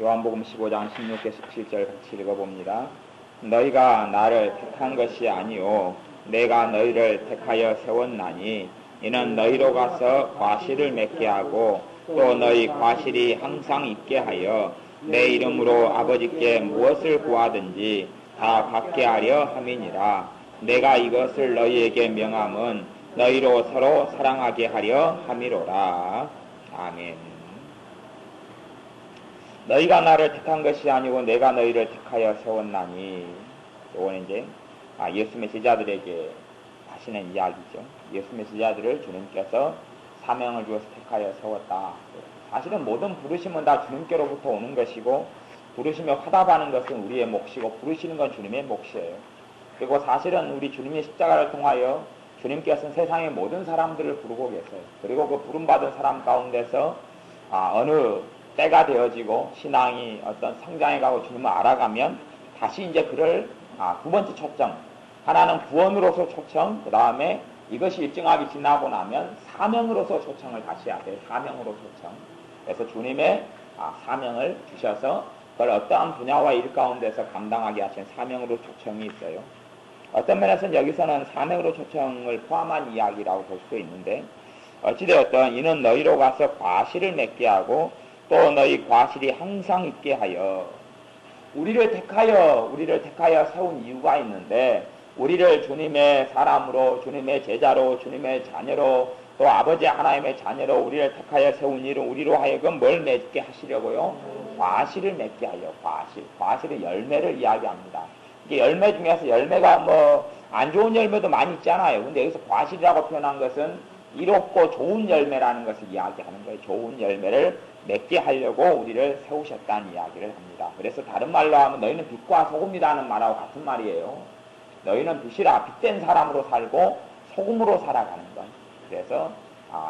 요한복음 15장 16절 17절 같이 읽어봅니다. 너희가 나를 택한 것이 아니요 내가 너희를 택하여 세웠나니 이는 너희로 가서 과실을 맺게 하고 또 너희 과실이 항상 있게 하여 내 이름으로 아버지께 무엇을 구하든지 다 받게 하려 함이니라. 내가 이것을 너희에게 명함은 너희로 서로 사랑하게 하려 함이로라. 아멘. 너희가 나를 택한 것이 아니고 내가 너희를 택하여 세웠나니, 이거는 이제 예수님의 제자들에게 하시는 이야기죠. 예수님의 제자들을 주님께서 사명을 주어서 택하여 세웠다. 사실은 모든 부르심은 다 주님께로부터 오는 것이고, 부르심에 화답하는 것은 우리의 몫이고, 부르시는 건 주님의 몫이에요. 그리고 사실은 우리 주님의 십자가를 통하여 주님께서는 세상의 모든 사람들을 부르고 계세요. 그리고 그 부름받은 사람 가운데서 어느 때가 되어지고 신앙이 어떤 성장해 가고 주님을 알아가면 다시 이제 그를 두 번째 초청, 하나는 구원으로서 초청, 그 다음에 이것이 일정하게 지나고 나면 사명으로서 초청을 다시 해야 돼요. 사명으로 초청. 그래서 주님의 사명을 주셔서 그걸 어떠한 분야와 일 가운데서 감당하게 하신 사명으로 초청이 있어요. 어떤 면에서는 여기서는 사명으로 초청을 포함한 이야기라고 볼 수도 있는데, 어찌되었든 이는 너희로 가서 과실을 맺게 하고 또 너희 과실이 항상 있게 하여, 우리를 택하여 세운 이유가 있는데, 우리를 주님의 사람으로, 주님의 제자로, 주님의 자녀로, 또 아버지 하나님의 자녀로 우리를 택하여 세운 이를 우리로 하여금 뭘 맺게 하시려고요? 과실을 맺게 하여. 과실은 열매를 이야기합니다. 이게 열매 중에서 열매가 안 좋은 열매도 많이 있잖아요. 근데 여기서 과실이라고 표현한 것은 이롭고 좋은 열매라는 것을 이야기하는 거예요. 좋은 열매를 맺게 하려고 우리를 세우셨다는 이야기를 합니다. 그래서 다른 말로 하면 너희는 빛과 소금이라는 말하고 같은 말이에요. 너희는 빛이라, 빛된 사람으로 살고 소금으로 살아가는 것. 그래서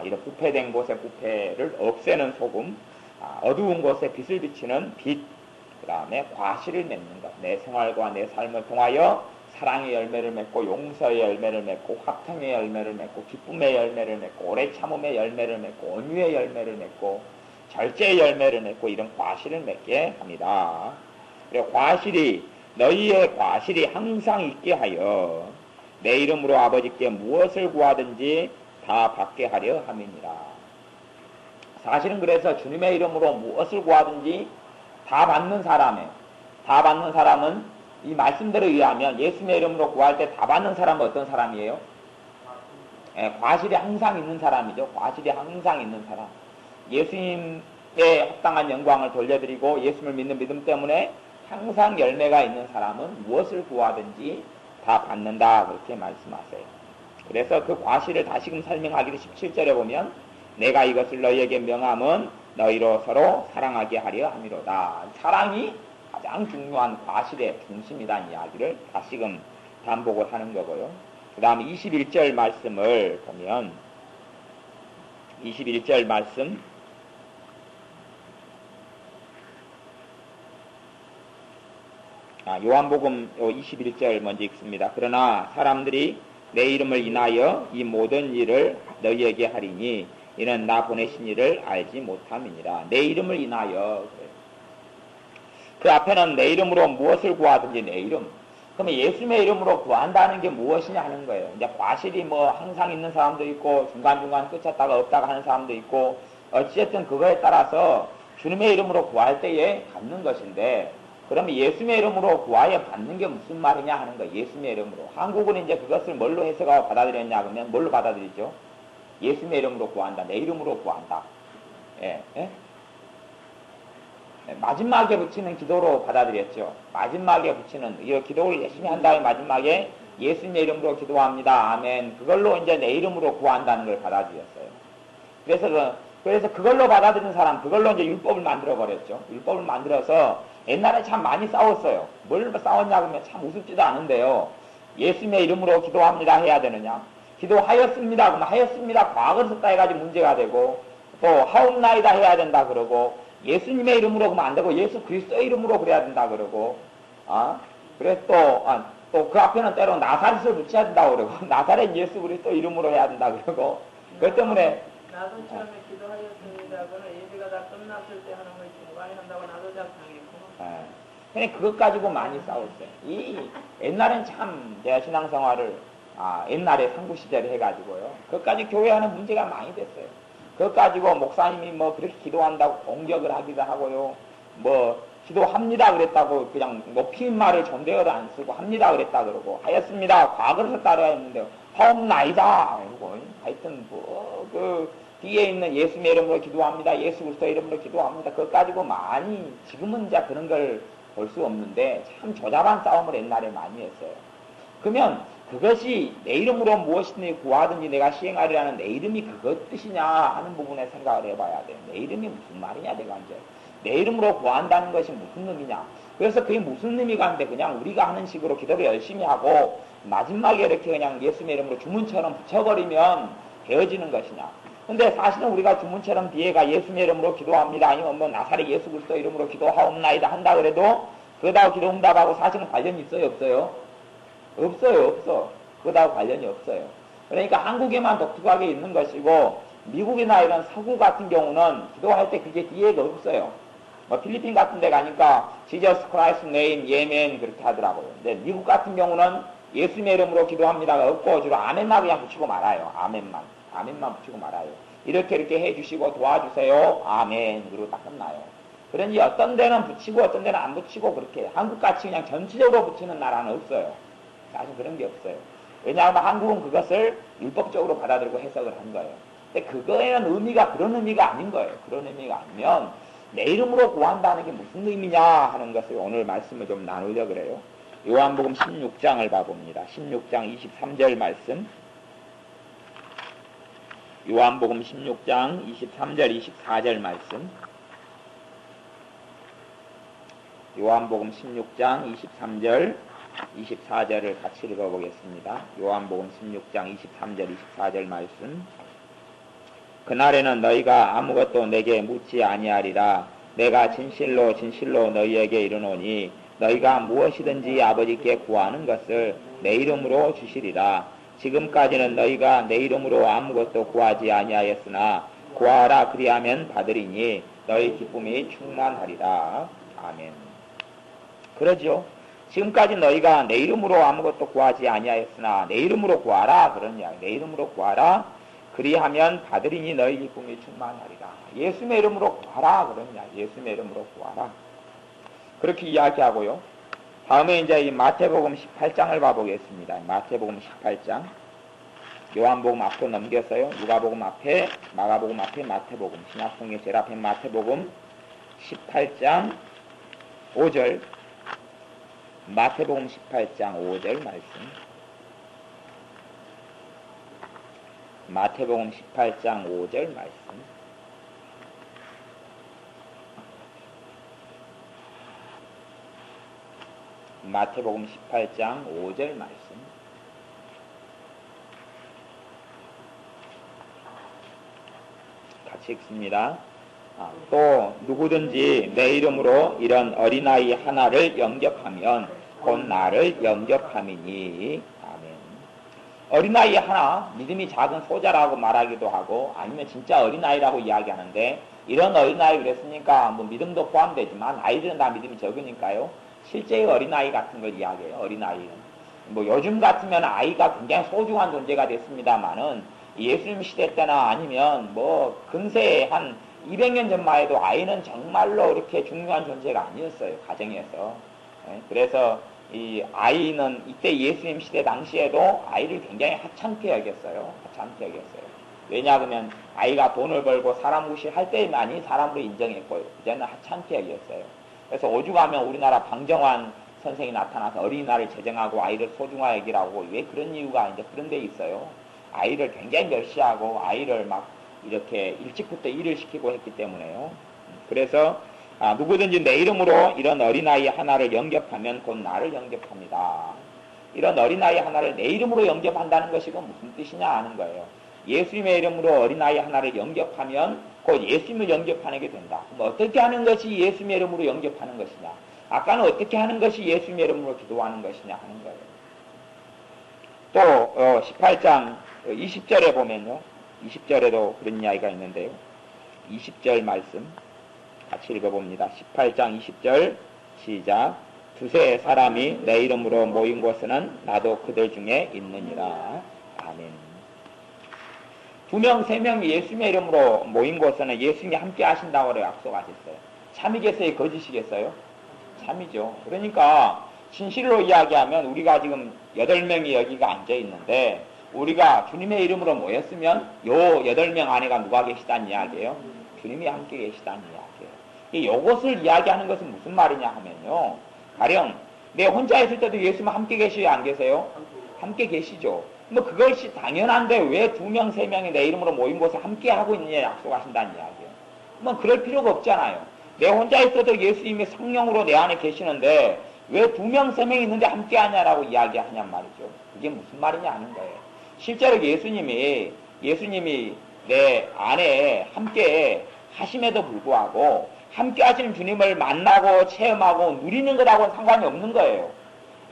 이런 부패된 곳의 부패를 없애는 소금, 어두운 곳에 빛을 비치는 빛, 그 다음에 과실을 맺는 것. 내 생활과 내 삶을 통하여 사랑의 열매를 맺고, 용서의 열매를 맺고, 화평의 열매를 맺고, 기쁨의 열매를 맺고, 오래 참음의 열매를 맺고, 온유의 열매를 맺고, 절제의 열매를 맺고, 이런 과실을 맺게 합니다. 그리고 너희의 과실이 항상 있게 하여 내 이름으로 아버지께 무엇을 구하든지 다 받게 하려 함이니라. 사실은 그래서 주님의 이름으로 무엇을 구하든지 다 받는 사람은 이 말씀대로 의하면 예수님의 이름으로 구할 때 다 받는 사람은 어떤 사람이에요? 과실이 항상 있는 사람이죠. 과실이 항상 있는 사람. 예수님의 합당한 영광을 돌려드리고 예수님을 믿는 믿음 때문에 항상 열매가 있는 사람은 무엇을 구하든지 다 받는다, 그렇게 말씀하세요. 그래서 그 과실을 다시금 설명하기를 17절에 보면 내가 이것을 너희에게 명함은 너희로 서로 사랑하게 하려 함이로다. 사랑이 가장 중요한 과실의 중심이라는 이야기를 다시금 반복을 하는 거고요. 그 다음 21절 말씀을 보면 21절 말씀, 요한복음 21절 먼저 읽습니다. 그러나 사람들이 내 이름을 인하여 이 모든 일을 너희에게 하리니 이는 나 보내신 이를 알지 못함이니라. 내 이름을 인하여. 그 앞에는 내 이름으로 무엇을 구하든지 내 이름. 그러면 예수님의 이름으로 구한다는 게 무엇이냐 하는 거예요. 이제 과실이 항상 있는 사람도 있고 중간중간 끝쳤다가 없다가 하는 사람도 있고, 어찌됐든 그거에 따라서 주님의 이름으로 구할 때에 갖는 것인데, 그러면 예수님의 이름으로 구하여 받는 게 무슨 말이냐 하는 거예요. 예수님의 이름으로. 한국은 이제 그것을 뭘로 해석하고 받아들였냐 그러면 뭘로 받아들이죠? 예수님의 이름으로 구한다. 내 이름으로 구한다. 마지막에 붙이는 기도로 받아들였죠. 마지막에 붙이는 이 기도를 열심히 한 다음에 마지막에 예수님의 이름으로 기도합니다. 아멘. 그걸로 이제 내 이름으로 구한다는 걸 받아들였어요. 그래서 그걸로 받아들인 사람, 그걸로 이제 율법을 만들어 버렸죠. 율법을 만들어서 옛날에 참 많이 싸웠어요. 뭘 싸웠냐 그러면 참 우습지도 않은데요. 예수님의 이름으로 기도합니다 해야 되느냐? 기도하였습니다 그러면 하였습니다 과거를 썼다 해가지고 문제가 되고, 또 하옵나이다 해야 된다 그러고, 예수님의 이름으로 그러면 안 되고 예수 그리스도의 이름으로 그래야 된다 그러고, 그래서 또 그 앞에는 때로 나사렛을 붙여야 된다 그러고, 나사렛 예수 그리스도 이름으로 해야 된다 그러고, 그것 때문에 나도 처음에 기도하였습니다. 그는 예배가 다 끝났을 때 하는 것이 중간에 한다고 나도 근데 그것 가지고 많이 싸웠어요. 이 옛날엔 참 제가 신앙생활을 옛날에 상부 시절에 해가지고요. 그것까지 교회하는 문제가 많이 됐어요. 그것 가지고 목사님이 뭐 그렇게 기도한다고 공격을 하기도 하고요. 뭐 기도합니다 그랬다고 그냥 높인 말을 존대어도 안 쓰고 합니다 그랬다 그러고 하였습니다. 과거를 따라야 했는데 하옵나이다. 그러고 하여튼 그 뒤에 있는 예수님의 이름으로 기도합니다. 예수 그리스도의 이름으로 기도합니다. 그것 가지고 많이 지금은 이제 그런 걸 볼 수 없는데 참 조잡한 싸움을 옛날에 많이 했어요. 그러면 그것이 내 이름으로 무엇이든지 구하든지 내가 시행하리라는 내 이름이 그것 뜻이냐 하는 부분에 생각을 해봐야 돼요. 내 이름이 무슨 말이냐 내가 이제 내 이름으로 구한다는 것이 무슨 의미냐. 그래서 그게 무슨 의미가 한데 그냥 우리가 하는 식으로 기도를 열심히 하고 마지막에 이렇게 그냥 예수님의 이름으로 주문처럼 붙여버리면 되어지는 것이냐. 근데 사실은 우리가 주문처럼 뒤에가 예수님의 이름으로 기도합니다. 아니면 뭐 나사렛 예수 그리스도 이름으로 기도하옵나이다 한다 그래도 그거다고 기도 응답하고 사실은 관련이 있어요? 없어요? 없어요. 없어. 그거다고 관련이 없어요. 그러니까 한국에만 독특하게 있는 것이고 미국이나 이런 서구 같은 경우는 기도할 때 그게 뒤에가 없어요. 뭐 필리핀 같은 데 가니까 Jesus Christ name, 예멘 그렇게 하더라고요. 근데 미국 같은 경우는 예수님의 이름으로 기도합니다가 없고 주로 아멘만 그냥 붙이고 말아요. 아멘만 붙이고 말아요. 이렇게 해주시고 도와주세요. 아멘. 그리고 딱 끝나요. 그런지 어떤 데는 붙이고 어떤 데는 안 붙이고 그렇게 한국같이 그냥 전체적으로 붙이는 나라는 없어요. 사실 그런 게 없어요. 왜냐하면 한국은 그것을 율법적으로 받아들이고 해석을 한 거예요. 근데 그거에는 의미가 그런 의미가 아닌 거예요. 그런 의미가 아니면 내 이름으로 구한다는 게 무슨 의미냐 하는 것을 오늘 말씀을 좀 나누려고 그래요. 요한복음 16장을 봐봅니다. 16장 23절 말씀. 요한복음 16장 23절 24절 말씀. 요한복음 16장 23절 24절을 같이 읽어보겠습니다. 요한복음 16장 23절 24절 말씀. 그날에는 너희가 아무것도 내게 묻지 아니하리라. 내가 진실로 진실로 너희에게 이르노니 너희가 무엇이든지 아버지께 구하는 것을 내 이름으로 주시리라. 지금까지는 너희가 내 이름으로 아무것도 구하지 아니하였으나 구하라 그리하면 받으리니 너희 기쁨이 충만하리라. 아멘. 그러죠. 지금까지 너희가 내 이름으로 아무것도 구하지 아니하였으나 내 이름으로 구하라 그런 이야기. 내 이름으로 구하라 그리하면 받으리니 너희 기쁨이 충만하리라. 예수의 이름으로 구하라 그런 이야기. 예수의 이름으로 구하라 그렇게 이야기하고요. 다음에 이제 이 마태복음 18장을 봐보겠습니다. 마태복음 18장. 요한복음 앞으로 넘겼어요. 누가복음 앞에, 마가복음 앞에, 마태복음. 신약성경 제일 앞에 마태복음 18장 5절. 마태복음 18장 5절 말씀. 마태복음 18장 5절 말씀. 마태복음 18장 5절 말씀. 같이 읽습니다. 또 누구든지 내 이름으로 이런 어린아이 하나를 영접하면 곧 나를 영접함이니. 아멘. 어린아이 하나, 믿음이 작은 소자라고 말하기도 하고 아니면 진짜 어린아이라고 이야기하는데 이런 어린아이 그랬으니까 뭐 믿음도 포함되지만 아이들은 다 믿음이 적으니까요. 실제의 어린아이 같은 걸 이야기해요. 어린아이는. 뭐 요즘 같으면 아이가 굉장히 소중한 존재가 됐습니다만은 예수님 시대 때나 아니면 뭐 근세에 한 200년 전만 해도 아이는 정말로 이렇게 중요한 존재가 아니었어요. 가정에서. 그래서 이 아이는 이때 예수님 시대 당시에도 아이를 굉장히 하찮게 여겼어요. 하찮게 여겼어요. 왜냐 그러면 아이가 돈을 벌고 사람 무시할 때만이 사람으로 인정했고요. 그전에는 하찮게 여겼어요. 그래서 오죽하면 우리나라 방정환 선생이 나타나서 어린이날을 제정하고 아이를 소중하게 여기라고 왜 그런 이유가 이제 그런 데 있어요. 아이를 굉장히 멸시하고 아이를 막 이렇게 일찍부터 일을 시키고 했기 때문에요. 그래서 누구든지 내 이름으로 이런 어린아이 하나를 영접하면 곧 나를 영접합니다. 이런 어린아이 하나를 내 이름으로 영접한다는 것이 무슨 뜻이냐 하는 거예요. 예수님의 이름으로 어린아이 하나를 영접하면 곧 예수님을 영접하는 게 된다. 그럼 어떻게 하는 것이 예수님의 이름으로 영접하는 것이냐. 아까는 어떻게 하는 것이 예수님의 이름으로 기도하는 것이냐 하는 거예요. 또 18장 20절에 보면요. 20절에도 그런 이야기가 있는데요. 20절 말씀. 같이 읽어봅니다. 18장 20절 시작. 두세 사람이 내 이름으로 모인 곳에는 나도 그들 중에 있느니라. 아멘. 2명, 3명이 예수님의 이름으로 모인 곳에는 예수님이 함께 하신다고 약속하셨어요. 참이겠어요? 거짓이겠어요? 참이죠. 그러니까 진실로 이야기하면 우리가 지금 8명이 여기가 앉아 있는데 우리가 주님의 이름으로 모였으면 요 8명 안에가 누가 계시다는 이야기예요? 주님이 함께 계시다는 이야기예요. 이것을 이야기하는 것은 무슨 말이냐 하면요. 가령 내 혼자 있을 때도 예수님 함께 계시요 안 계세요? 함께 계시죠. 뭐 그것이 당연한데 왜 2명, 3명이 내 이름으로 모인 곳에 함께 하고 있느냐 약속하신다는 이야기예요. 뭐 그럴 필요가 없잖아요. 내 혼자 있어도 예수님이 성령으로 내 안에 계시는데 왜 2명, 3명이 있는데 함께 하냐라고 이야기하냔 말이죠. 그게 무슨 말이냐 하는 거예요. 실제로 예수님이 내 안에 함께 하심에도 불구하고 함께 하시는 주님을 만나고 체험하고 누리는 것하고는 상관이 없는 거예요.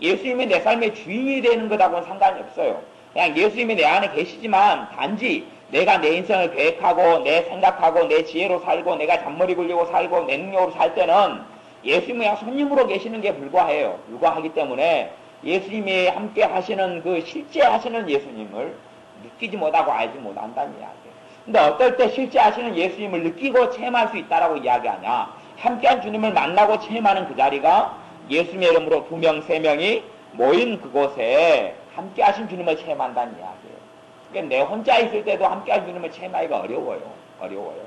예수님이 내 삶의 주인이 되는 것하고는 상관이 없어요. 그냥 예수님이 내 안에 계시지만 단지 내가 내 인생을 계획하고 내 생각하고 내 지혜로 살고 내가 잔머리 굴리고 살고 내 능력으로 살 때는 예수님이 그냥 손님으로 계시는 게 불과해요. 불과하기 때문에 예수님이 함께 하시는 그 실제 하시는 예수님을 느끼지 못하고 알지 못한다는 이야기예요. 근데 어떨 때 실제 하시는 예수님을 느끼고 체험할 수 있다라고 이야기하냐? 함께한 주님을 만나고 체험하는 그 자리가 예수님의 이름으로 2명, 3명이 모인 그곳에 함께 하신 주님을 체험한다는 이야기예요. 그러니까 내 혼자 있을 때도 함께 하신 주님을 체험하기가 어려워요.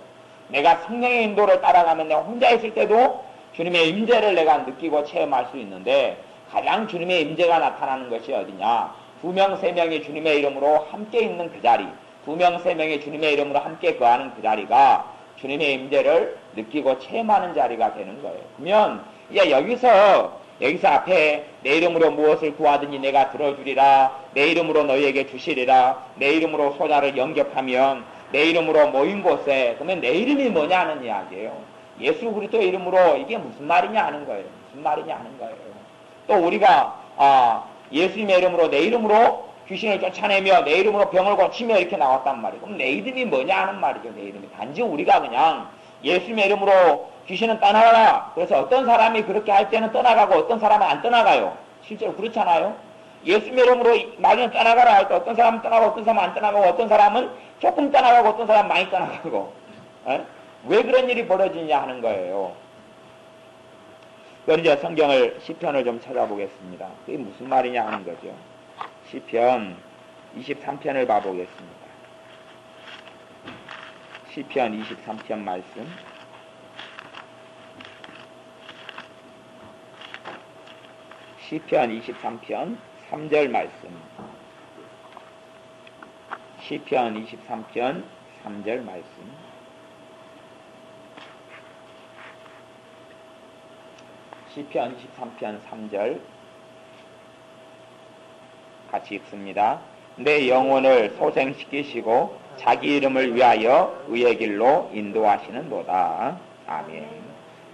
내가 성령의 인도를 따라가면 내가 혼자 있을 때도 주님의 임재를 내가 느끼고 체험할 수 있는데 가장 주님의 임재가 나타나는 것이 어디냐? 2명, 3명이 주님의 이름으로 함께 있는 그 자리, 2명, 3명이 주님의 이름으로 함께 거하는 그 자리가 주님의 임재를 느끼고 체험하는 자리가 되는 거예요. 그러면 이제 여기서 앞에 내 이름으로 무엇을 구하든지 내가 들어주리라, 내 이름으로 너희에게 주시리라, 내 이름으로 소자를 영접하면 내 이름으로 모인 곳에, 그러면 내 이름이 뭐냐 하는 이야기예요. 예수 그리스도의 이름으로 이게 무슨 말이냐 하는 거예요. 무슨 말이냐 하는 거예요. 또 우리가 예수님의 이름으로 내 이름으로 귀신을 쫓아내며 내 이름으로 병을 고치며 이렇게 나왔단 말이에요. 그럼 내 이름이 뭐냐 하는 말이죠. 내 이름이 단지 우리가 그냥 예수님의 이름으로 귀신은 떠나가라. 그래서 어떤 사람이 그렇게 할 때는 떠나가고 어떤 사람은 안 떠나가요. 실제로 그렇잖아요. 예수님의 이름으로 말은 떠나가라 할 때 어떤 사람은 떠나가고 어떤 사람은 안 떠나가고 어떤 사람은 조금 떠나가고 어떤 사람은 많이 떠나가고 왜 그런 일이 벌어지냐 하는 거예요. 그럼 이제 성경을 시편을 좀 찾아보겠습니다. 그게 무슨 말이냐 하는 거죠. 시편 23편을 봐보겠습니다. 시편 23편 말씀. 시편 23편 3절 말씀. 시편 23편 3절 말씀. 시편 23편 3절 같이 읽습니다. 내 영혼을 소생시키시고 자기 이름을 위하여 의의 길로 인도하시는도다. 아멘.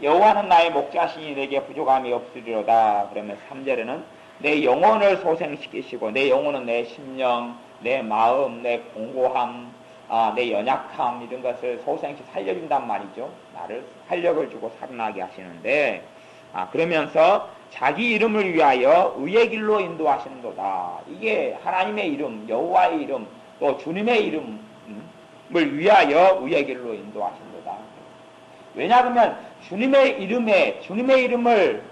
여호와는 나의 목자시니 내게 부족함이 없으리로다. 그러면 3절에는 내 영혼을 소생시키시고, 내 영혼은 내 심령, 내 마음, 내 공고함, 내 연약함 이런 것을 소생시 살려준단 말이죠. 나를 활력을 주고 살아나게 하시는데 그러면서 자기 이름을 위하여 의의 길로 인도하시는도다. 이게 하나님의 이름, 여호와의 이름, 또 주님의 이름을 위하여 의의 길로 인도하시는도다. 왜냐하면 주님의 이름을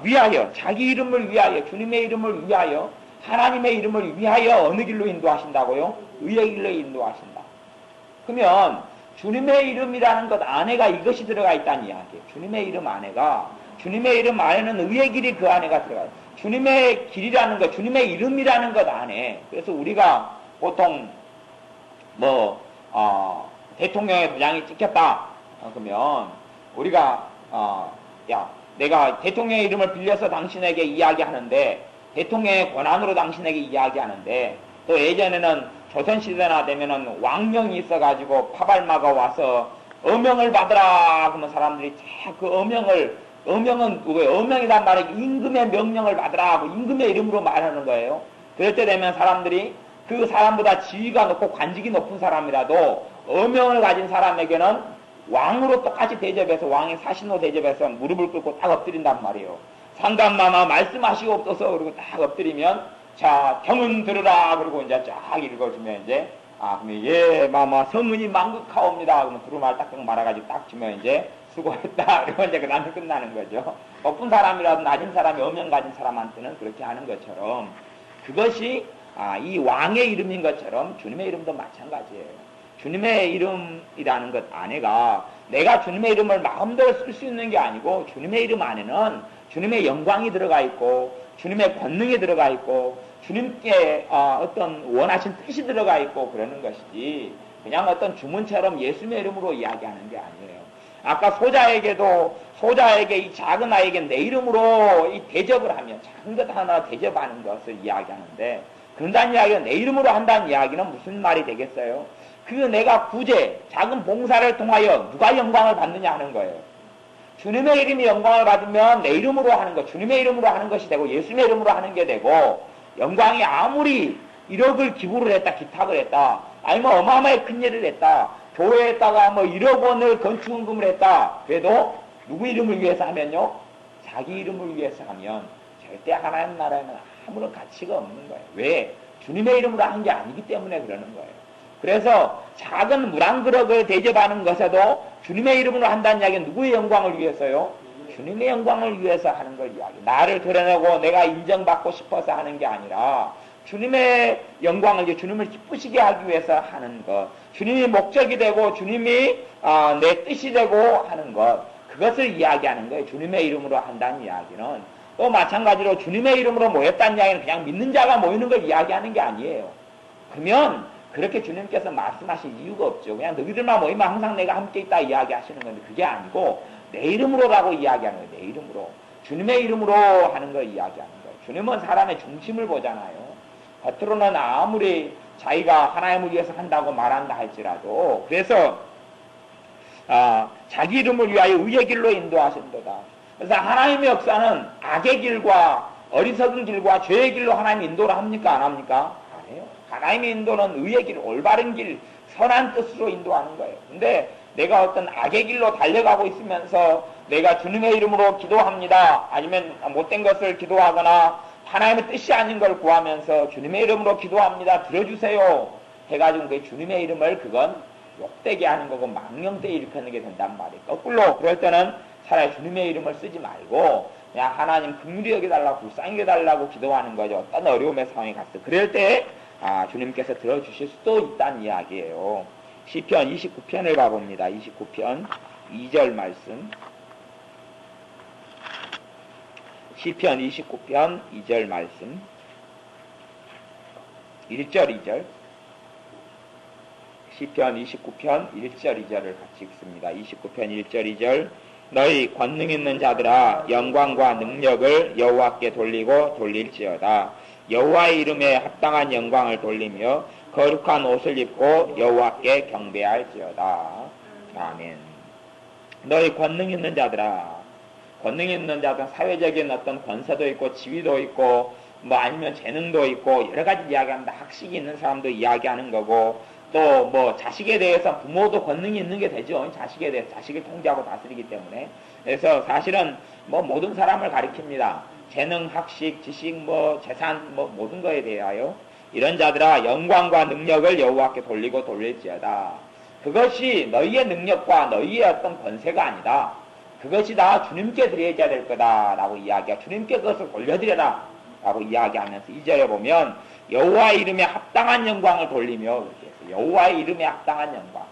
위하여, 자기 이름을 위하여, 주님의 이름을 위하여, 하나님의 이름을 위하여 어느 길로 인도하신다고요? 의의 길로 인도하신다. 그러면 주님의 이름이라는 것 안에가 이것이 들어가 있다는 이야기예요. 주님의 이름 안에는 의의 길이 그 안에가 들어가요. 주님의 길이라는 것, 주님의 이름이라는 것 안에. 그래서 우리가 보통 대통령의 도장이 찍혔다. 그러면 우리가 내가 대통령의 이름을 빌려서 당신에게 이야기하는데, 대통령의 권한으로 당신에게 이야기하는데, 또 예전에는 조선시대나 되면은 왕명이 있어가지고 파발마가 와서 어명을 받으라 그러면 사람들이 그 어명은 누구예요? 어명이란 말이 임금의 명령을 받으라 하고 임금의 이름으로 말하는 거예요. 그럴 때 되면 사람들이 그 사람보다 지위가 높고 관직이 높은 사람이라도 어명을 가진 사람에게는 왕으로 똑같이 대접해서 왕의 사신으로 대접해서 무릎을 꿇고 딱 엎드린단 말이에요. 상감마마 말씀하시옵소서 그러고 딱 엎드리면 자 경은 들으라 그러고 이제 쫙 읽어주면 이제 그러면 예 마마 성은이 만극하옵니다 그러면 두루마를 딱딱 말아가지고 딱 주면 이제 수고했다 그러면 이제 그 다음에 끝나는 거죠. 높은 사람이라도 낮은 사람이 어명 가진 사람한테는 그렇게 하는 것처럼 그것이 이 왕의 이름인 것처럼 주님의 이름도 마찬가지예요. 주님의 이름이라는 것 안에가 내가 주님의 이름을 마음대로 쓸 수 있는 게 아니고 주님의 이름 안에는 주님의 영광이 들어가 있고 주님의 권능이 들어가 있고 주님께 어떤 원하신 뜻이 들어가 있고 그러는 것이지 그냥 어떤 주문처럼 예수님의 이름으로 이야기하는 게 아니에요. 아까 소자에게 이 작은 아이에게 내 이름으로 이 대접을 하면 작은 것 하나 대접하는 것을 이야기하는데 그런다는 이야기는 내 이름으로 한다는 이야기는 무슨 말이 되겠어요? 그 내가 구제, 작은 봉사를 통하여 누가 영광을 받느냐 하는 거예요. 주님의 이름이 영광을 받으면 내 이름으로 하는 것, 주님의 이름으로 하는 것이 되고 예수님의 이름으로 하는 게 되고 영광이 아무리 1억을 기부를 했다, 기탁을 했다, 아니면 어마어마하게 큰 일을 했다, 교회에다가 뭐 1억 원을 건축헌금을 했다, 그래도 누구 이름을 위해서 하면요? 자기 이름을 위해서 하면 절대 하나님 나라에는 아무런 가치가 없는 거예요. 왜? 주님의 이름으로 한 게 아니기 때문에 그러는 거예요. 그래서 작은 물 한 그릇을 대접하는 것에도 주님의 이름으로 한다는 이야기는 누구의 영광을 위해서요? 주님의 영광을 위해서 하는 걸 이야기. 나를 드러내고 내가 인정받고 싶어서 하는 게 아니라 주님의 영광을, 주님을 기쁘시게 하기 위해서 하는 것. 주님이 목적이 되고 주님이 내 뜻이 되고 하는 것. 그것을 이야기하는 거예요. 주님의 이름으로 한다는 이야기는. 또 마찬가지로 주님의 이름으로 모였다는 이야기는 그냥 믿는 자가 모이는 걸 이야기하는 게 아니에요. 그러면 그렇게 주님께서 말씀하실 이유가 없죠. 그냥 너희들만 모이면 항상 내가 함께 있다 이야기하시는 건데 그게 아니고 내 이름으로라고 이야기하는 거예요. 내 이름으로. 주님의 이름으로 하는 걸 이야기하는 거예요. 주님은 사람의 중심을 보잖아요. 겉으로는 아무리 자기가 하나님을 위해서 한다고 말한다 할지라도 그래서 자기 이름을 위하여 의의 길로 인도하신도다. 그래서 하나님의 역사는 악의 길과 어리석은 길과 죄의 길로 하나님 인도를 합니까? 안 합니까? 안 해요. 하나님의 인도는 의의 길, 올바른 길, 선한 뜻으로 인도하는 거예요. 근데 내가 어떤 악의 길로 달려가고 있으면서 내가 주님의 이름으로 기도합니다. 아니면 못된 것을 기도하거나 하나님의 뜻이 아닌 걸 구하면서 주님의 이름으로 기도합니다. 들어주세요. 해가지고 그 주님의 이름을 그건 욕되게 하는 거고 망령되게 일으키는 게 된단 말이에요. 거꾸로 그럴 때는 차라리 주님의 이름을 쓰지 말고 그냥 하나님 긍휼히 여겨달라고 불쌍히 여겨달라고 기도하는 거죠. 어떤 어려움의 상황이 갔어. 그럴 때 주님께서 들어주실 수도 있다는 이야기예요. 시편 29편을 가봅니다. 29편 2절 말씀. 시편 29편 2절 말씀. 1절 2절. 시편 29편 1절 2절을 같이 읽습니다. 29편 1절 2절. 너희 권능 있는 자들아 영광과 능력을 여호와께 돌리고 돌릴지어다. 여호와의 이름에 합당한 영광을 돌리며 거룩한 옷을 입고 여호와께 경배할지어다. 아멘. 너희 권능 있는 자들아. 권능 있는 자들은 사회적인 어떤 권세도 있고 지위도 있고 뭐 아니면 재능도 있고 여러 가지 이야기합니다. 학식이 있는 사람도 이야기하는 거고 또 뭐 자식에 대해서 부모도 권능이 있는 게 되죠. 자식에 대해서 자식을 통제하고 다스리기 때문에. 그래서 사실은 뭐 모든 사람을 가리킵니다. 재능, 학식, 지식, 뭐 재산, 뭐 모든 거에 대하여 이런 자들아 영광과 능력을 여호와께 돌리고 돌릴지어다. 그것이 너희의 능력과 너희의 어떤 권세가 아니다. 그것이 다 주님께 드려야 될 거다라고 이야기하고 주님께 그것을 돌려드려라 라고 이야기하면서 2절에 보면 여호와의 이름에 합당한 영광을 돌리며 그렇게 해서 여호와의 이름에 합당한 영광.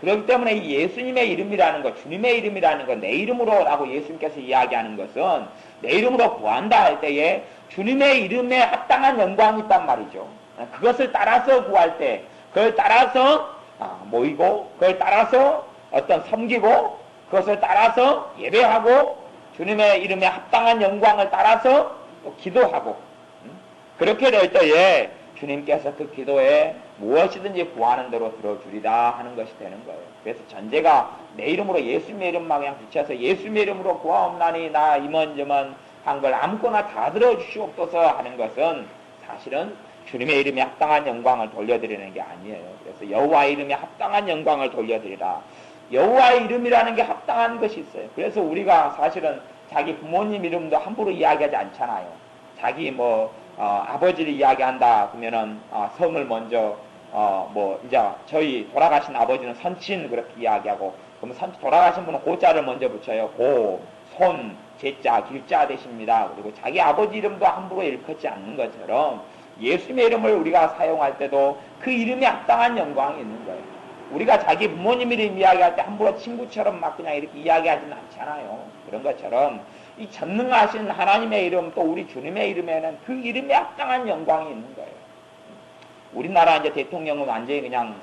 그렇기 때문에 이 예수님의 이름이라는 것, 주님의 이름이라는 것, 내 이름으로 라고 예수님께서 이야기하는 것은 내 이름으로 구한다 할 때에 주님의 이름에 합당한 영광이 있단 말이죠. 그것을 따라서 구할 때, 그걸 따라서 모이고, 그걸 따라서 어떤 섬기고, 그것을 따라서 예배하고, 주님의 이름에 합당한 영광을 따라서 또 기도하고, 그렇게 될 때에 주님께서 그 기도에 무엇이든지 구하는 대로 들어주리라 하는 것이 되는 거예요. 그래서 전제가 내 이름으로 예수님의 이름만 그냥 붙여서 예수님의 이름으로 구하옵나니 나 이먼저먼 한 걸 아무거나 다 들어주시옵소서 하는 것은 사실은 주님의 이름에 합당한 영광을 돌려드리는 게 아니에요. 그래서 여호와의 이름에 합당한 영광을 돌려드리라. 여호와의 이름이라는 게 합당한 것이 있어요. 그래서 우리가 사실은 자기 부모님 이름도 함부로 이야기하지 않잖아요. 자기 아버지를 이야기한다 그러면은 성을 먼저 이제 저희 돌아가신 아버지는 선친 그렇게 이야기하고, 그러면 돌아가신 분은 고자를 먼저 붙여요. 고, 손, 제자, 길자 되십니다. 그리고 자기 아버지 이름도 함부로 일컫지 않는 것처럼 예수님의 이름을 우리가 사용할 때도 그 이름에 합당한 영광이 있는 거예요. 우리가 자기 부모님 이름 이야기할 때 함부로 친구처럼 막 그냥 이렇게 이야기하지는 않잖아요. 그런 것처럼 이 전능하신 하나님의 이름 또 우리 주님의 이름에는 그 이름에 합당한 영광이 있는 거예요. 우리나라 이제 대통령은 완전히 그냥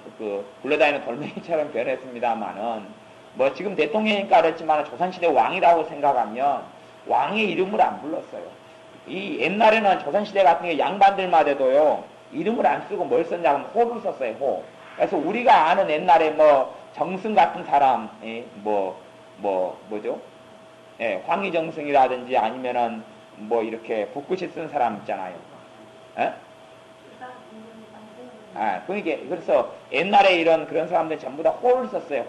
굴러다니는 돌멩이처럼 변했습니다만은 지금 대통령이니까 그렇지만 조선시대 왕이라고 생각하면 왕의 이름을 안 불렀어요. 이 옛날에는 조선시대 같은 게 양반들마저도요 이름을 안 쓰고 뭘 썼냐면 호를 썼어요. 호. 그래서 우리가 아는 옛날에 정승 같은 사람, 뭐죠? 예, 황희정승이라든지 아니면은 이렇게 붓글씨 쓴 사람 있잖아요. 예? 그래서 옛날에 그런 사람들 전부 다 호를 썼어요.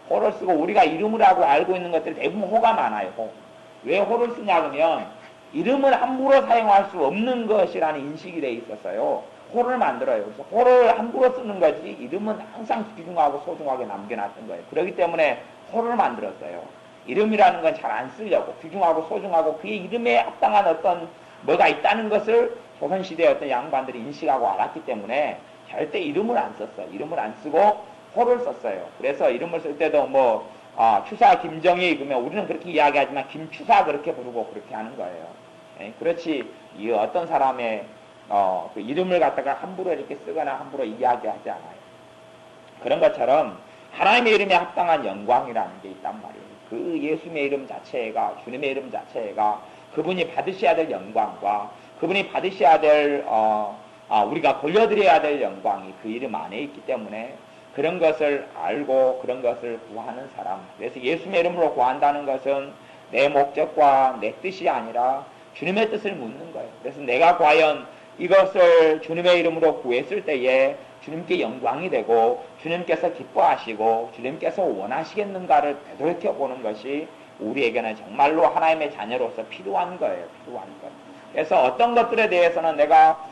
호를 쓰고 우리가 이름이라고 알고 있는 것들이 대부분 호가 많아요. 호. 왜 호를 쓰냐 그러면 이름을 함부로 사용할 수 없는 것이라는 인식이 돼 있었어요. 호를 만들어요. 그래서 호를 함부로 쓰는 거지 이름은 항상 귀중하고 소중하게 남겨놨던 거예요. 그렇기 때문에 호를 만들었어요. 이름이라는 건 잘 안 쓰려고 귀중하고 소중하고 그의 이름에 합당한 어떤 뭐가 있다는 것을 조선시대의 어떤 양반들이 인식하고 알았기 때문에 절대 이름을 안 썼어요. 이름을 안 쓰고 호를 썼어요. 그래서 이름을 쓸 때도 추사 김정희 그러면 우리는 그렇게 이야기하지만 김추사 그렇게 부르고 그렇게 하는 거예요. 예, 그렇지 이 어떤 사람의 그 이름을 갖다가 함부로 이렇게 쓰거나 함부로 이야기하지 않아요. 그런 것처럼 하나님의 이름에 합당한 영광이라는 게 있단 말이에요. 그 예수님의 이름 자체가 주님의 이름 자체가 그분이 받으셔야 될 영광과 그분이 받으셔야 될 우리가 돌려드려야 될 영광이 그 이름 안에 있기 때문에 그런 것을 알고 그런 것을 구하는 사람. 그래서 예수님의 이름으로 구한다는 것은 내 목적과 내 뜻이 아니라 주님의 뜻을 묻는 거예요. 그래서 내가 과연 이것을 주님의 이름으로 구했을 때에 주님께 영광이 되고 주님께서 기뻐하시고 주님께서 원하시겠는가를 되돌이켜 보는 것이 우리에게는 정말로 하나님의 자녀로서 필요한 거예요. 필요한 것. 그래서 어떤 것들에 대해서는 내가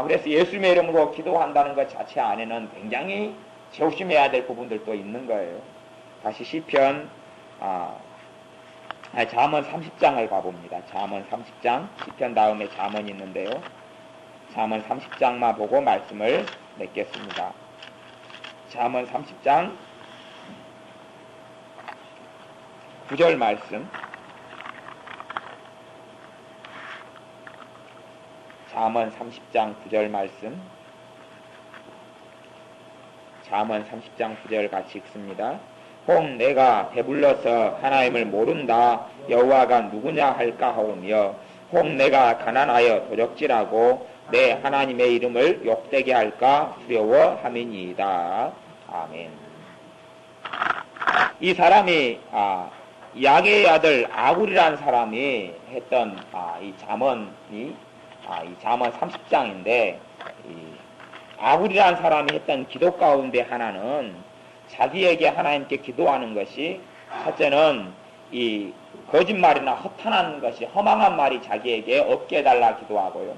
그래서 예수님의 이름으로 기도한다는 것 자체 안에는 굉장히 조심해야 될 부분들도 있는 거예요. 다시 시편 잠언 30장을 가봅니다. 잠언 30장 시편 다음에 잠언이 있는데요. 잠언 30장만 보고 말씀을 맺겠습니다. 잠언 30장 9절 말씀. 잠언 30장 9절 말씀. 잠언 30장 9절 같이 읽습니다. 혹 내가 배불러서 하나님을 모른다 여호와가 누구냐 할까 하오며 혹 내가 가난하여 도적질하고 내 하나님의 이름을 욕되게 할까 두려워함이니이다. 아멘. 이 사람이 야게의 아들 아굴이라는 사람이 했던 이 잠언 30장인데 아굴이라는 사람이 했던 기도 가운데 하나는 자기에게 하나님께 기도하는 것이 첫째는 이 거짓말이나 허탄한 것이 허망한 말이 자기에게 없게 해달라 기도하고요.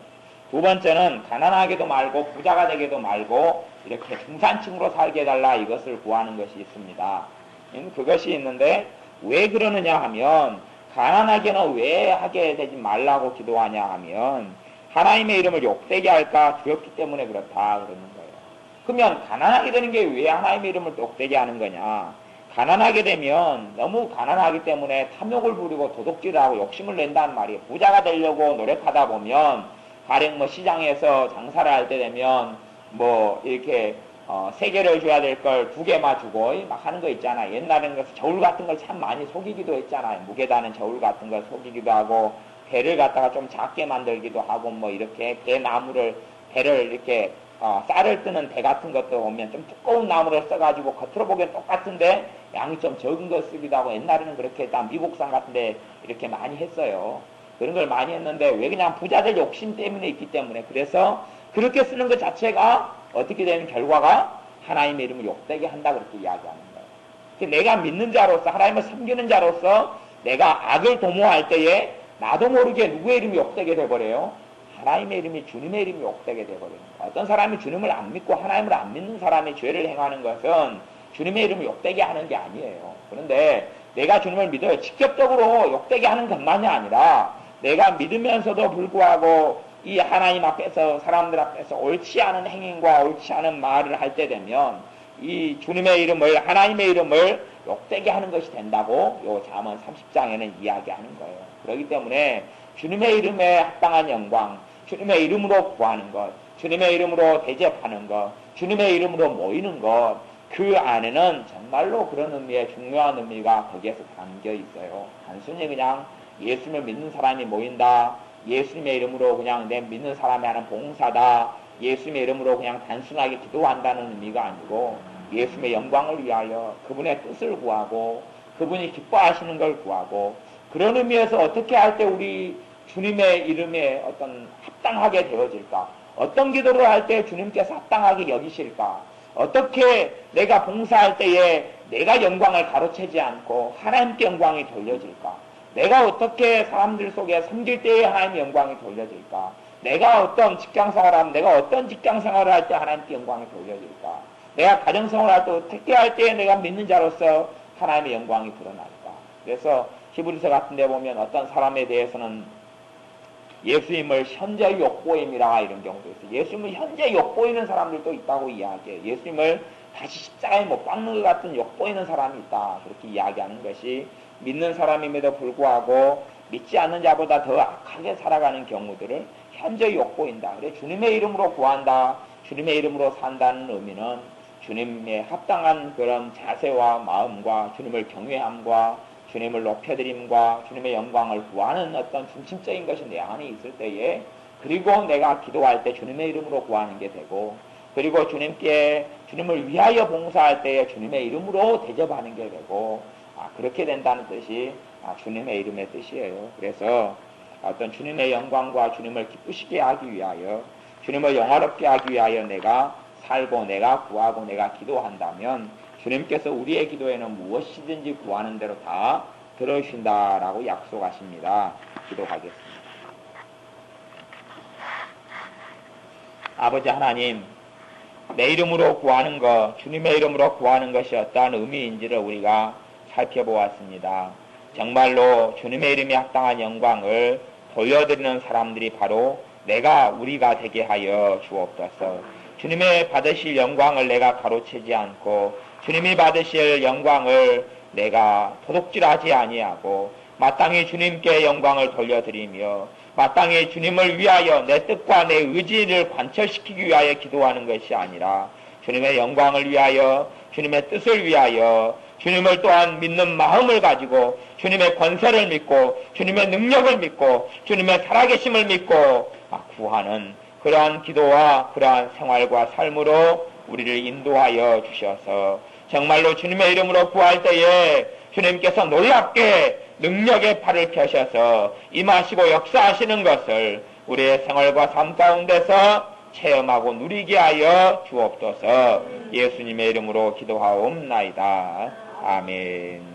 두 번째는 가난하게도 말고 부자가 되게도 말고 이렇게 중산층으로 살게 해달라 이것을 구하는 것이 있습니다. 그것이 있는데 왜 그러느냐 하면 가난하게는 왜 하게 되지 말라고 기도하냐 하면 하나님의 이름을 욕되게 할까 두렵기 때문에 그렇다 그러는 거예요. 그러면 가난하게 되는 게 왜 하나님의 이름을 욕되게 하는 거냐? 가난하게 되면 너무 가난하기 때문에 탐욕을 부리고 도둑질을 하고 욕심을 낸다는 말이에요. 부자가 되려고 노력하다 보면 가령 시장에서 장사를 할 때 되면 이렇게 3개를 줘야 될 걸 2개만 주고 막 하는 거 있잖아요. 옛날에는 저울 같은 걸 참 많이 속이기도 했잖아요. 무게다는 저울 같은 걸 속이기도 하고 배를 갖다가 좀 작게 만들기도 하고 이렇게 배나무를 배를 이렇게 쌀을 뜨는 배 같은 것도 보면 좀 두꺼운 나무를 써가지고 겉으로 보기엔 똑같은데 양이 좀 적은 거 쓰기도 하고 옛날에는 그렇게 다 미국산 같은데 이렇게 많이 했어요. 그런 걸 많이 했는데 왜 그냥 부자들 욕심 때문에 있기 때문에 그래서 그렇게 쓰는 것 자체가 어떻게 되는 결과가 하나님의 이름을 욕되게 한다 그렇게 이야기하는 거예요. 내가 믿는 자로서, 하나님을 섬기는 자로서 내가 악을 도모할 때에 나도 모르게 누구의 이름이 욕되게 돼버려요? 하나님의 이름이, 주님의 이름이 욕되게 돼버려요. 어떤 사람이 주님을 안 믿고 하나님을 안 믿는 사람이 죄를 행하는 것은 주님의 이름을 욕되게 하는 게 아니에요. 그런데 내가 주님을 믿어요. 직접적으로 욕되게 하는 것만이 아니라 내가 믿으면서도 불구하고 이 하나님 앞에서, 사람들 앞에서 옳지 않은 행위과 옳지 않은 말을 할 때 되면 이 주님의 이름을, 하나님의 이름을 욕되게 하는 것이 된다고 요 잠언 30장에는 이야기하는 거예요. 그렇기 때문에 주님의 이름에 합당한 영광, 주님의 이름으로 구하는 것, 주님의 이름으로 대접하는 것, 주님의 이름으로 모이는 것, 그 안에는 정말로 그런 의미의 중요한 의미가 거기에서 담겨 있어요. 단순히 그냥 예수님을 믿는 사람이 모인다, 예수님의 이름으로 그냥 내 믿는 사람이 하는 봉사다, 예수님의 이름으로 그냥 단순하게 기도한다는 의미가 아니고 예수님의 영광을 위하여 그분의 뜻을 구하고 그분이 기뻐하시는 걸 구하고, 그런 의미에서 어떻게 할 때 우리 주님의 이름에 어떤 합당하게 되어질까? 어떤 기도를 할 때 주님께서 합당하게 여기실까? 어떻게 내가 봉사할 때에 내가 영광을 가로채지 않고 하나님께 영광이 돌려질까? 내가 어떻게 사람들 속에 섬길 때에 하나님의 영광이 돌려질까? 내가 어떤 직장생활을 하면 내가 어떤 직장생활을 할 때 하나님께 영광이 돌려질까? 내가 가정생활을 할 때 어떻게 할 때 내가 믿는 자로서 하나님의 영광이 드러날까? 그래서 히브리서 같은 데 보면 어떤 사람에 대해서는 예수님을 현재 욕보임이라 이런 경우도 있어요. 예수님을 현재 욕보이는 사람들도 있다고 이야기해요. 예수님을 다시 십자가에 못 박는 것 같은 욕보이는 사람이 있다. 그렇게 이야기하는 것이, 믿는 사람임에도 불구하고 믿지 않는 자보다 더 악하게 살아가는 경우들을 현재 욕보인다. 그래 주님의 이름으로 구한다, 주님의 이름으로 산다는 의미는 주님의 합당한 그런 자세와 마음과 주님을 경외함과 주님을 높여드림과 주님의 영광을 구하는 어떤 중심적인 것이 내 안에 있을 때에, 그리고 내가 기도할 때 주님의 이름으로 구하는 게 되고, 그리고 주님을 위하여 봉사할 때에 주님의 이름으로 대접하는 게 되고, 그렇게 된다는 뜻이 주님의 이름의 뜻이에요. 그래서 어떤 주님의 영광과 주님을 기쁘시게 하기 위하여, 주님을 영화롭게 하기 위하여 내가 살고 내가 구하고 내가 기도한다면 주님께서 우리의 기도에는 무엇이든지 구하는 대로 다 들어주신다라고 약속하십니다. 기도하겠습니다. 아버지 하나님, 내 이름으로 구하는 것, 주님의 이름으로 구하는 것이 어떠한 의미인지를 우리가 살펴보았습니다. 정말로 주님의 이름에 합당한 영광을 돌려드리는 사람들이 바로 우리가 되게 하여 주옵소서. 주님의 받으실 영광을 내가 가로채지 않고 주님이 받으실 영광을 내가 도둑질하지 아니하고 마땅히 주님께 영광을 돌려드리며 마땅히 주님을 위하여 내 뜻과 내 의지를 관철시키기 위하여 기도하는 것이 아니라 주님의 영광을 위하여, 주님의 뜻을 위하여, 주님을 또한 믿는 마음을 가지고 주님의 권세를 믿고 주님의 능력을 믿고 주님의 살아계심을 믿고 구하는 그러한 기도와 그러한 생활과 삶으로 우리를 인도하여 주셔서 정말로 주님의 이름으로 구할 때에 주님께서 놀랍게 능력의 팔을 펴셔서 임하시고 역사하시는 것을 우리의 생활과 삶 가운데서 체험하고 누리게 하여 주옵소서. 예수님의 이름으로 기도하옵나이다. 아멘.